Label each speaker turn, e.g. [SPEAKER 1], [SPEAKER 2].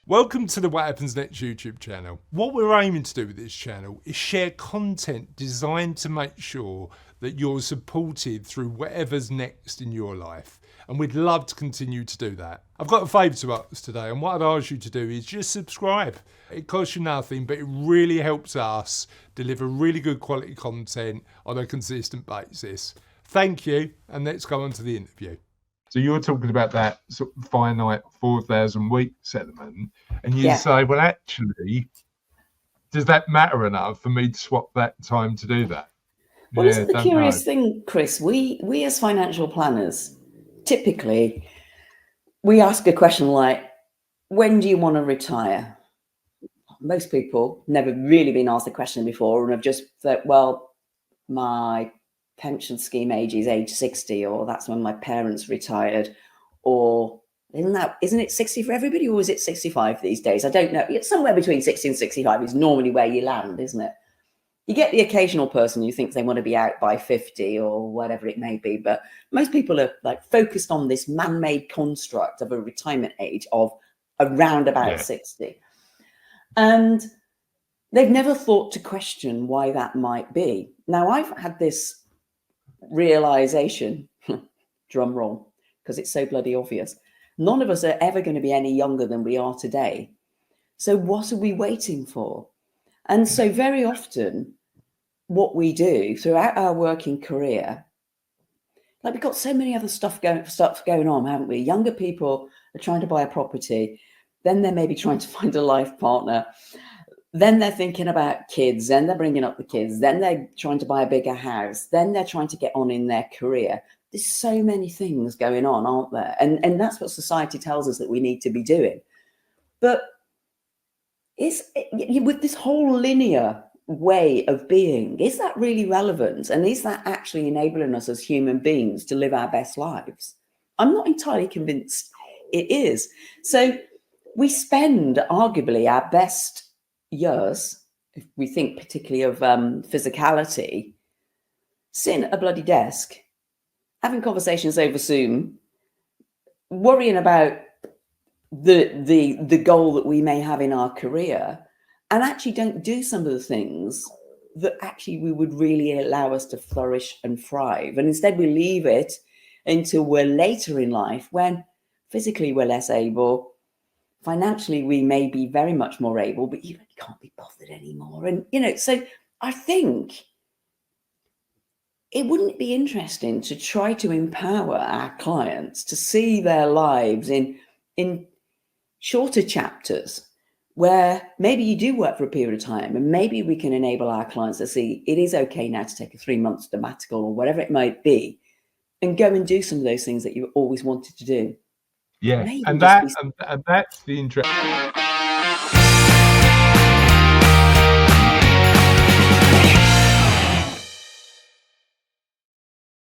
[SPEAKER 1] Welcome to the What Happens Next YouTube channel. What we're aiming to do with this channel is share content designed to make sure that you're supported through whatever's next in your life. And we'd love to continue to do that. I've got a favour to ask today, and what I'd ask you to do is just subscribe. It costs you nothing, but it really helps us deliver really good quality content on a consistent basis. Thank you, and let's go on to the interview. So you're talking about that sort of finite 4,000 week settlement, and you say, well, actually, does that matter enough for me to swap that time to do that?
[SPEAKER 2] Well, isn't the curious thing, Chris, we as financial planners, typically, we ask a question like, when do you want to retire? Most people never really been asked the question before and have just thought, well, my pension scheme age is age 60, or that's when my parents retired, or isn't it 60 for everybody, or is it 65 these days? I don't know. It's somewhere between 60 and 65 is normally where you land, isn't it? You get the occasional person who thinks they want to be out by 50 or whatever it may be, but most people are like focused on this man-made construct of a retirement age of around about 60. And they've never thought to question why that might be. Now, I've had this realization, drum roll, because it's so bloody obvious. None of us are ever going to be any younger than we are today. So what are we waiting for? And so very often what we do throughout our working career, like we've got so many other stuff going on, haven't we? Younger people are trying to buy a property, then they're maybe trying to find a life partner, then they're thinking about kids, then they're bringing up the kids, then they're trying to buy a bigger house, then they're trying to get on in their career. There's so many things going on, aren't there? And that's what society tells us that we need to be doing. But with this whole linear way of being, is that really relevant? And is that actually enabling us as human beings to live our best lives? I'm not entirely convinced it is. So we spend arguably our best years, if we think particularly of physicality, sitting at a bloody desk, having conversations over Zoom, worrying about the goal that we may have in our career, and actually don't do some of the things that actually we would really allow us to flourish and thrive. And instead we leave it until we're later in life when physically we're less able, financially we may be very much more able, but you can't be bothered anymore. And so I think it wouldn't be interesting to try to empower our clients to see their lives in shorter chapters where maybe you do work for a period of time, and maybe we can enable our clients to see it is okay now to take a 3-month sabbatical or whatever it might be, and go and do some of those things that you always wanted to do.
[SPEAKER 1] Yeah, and that's the interest.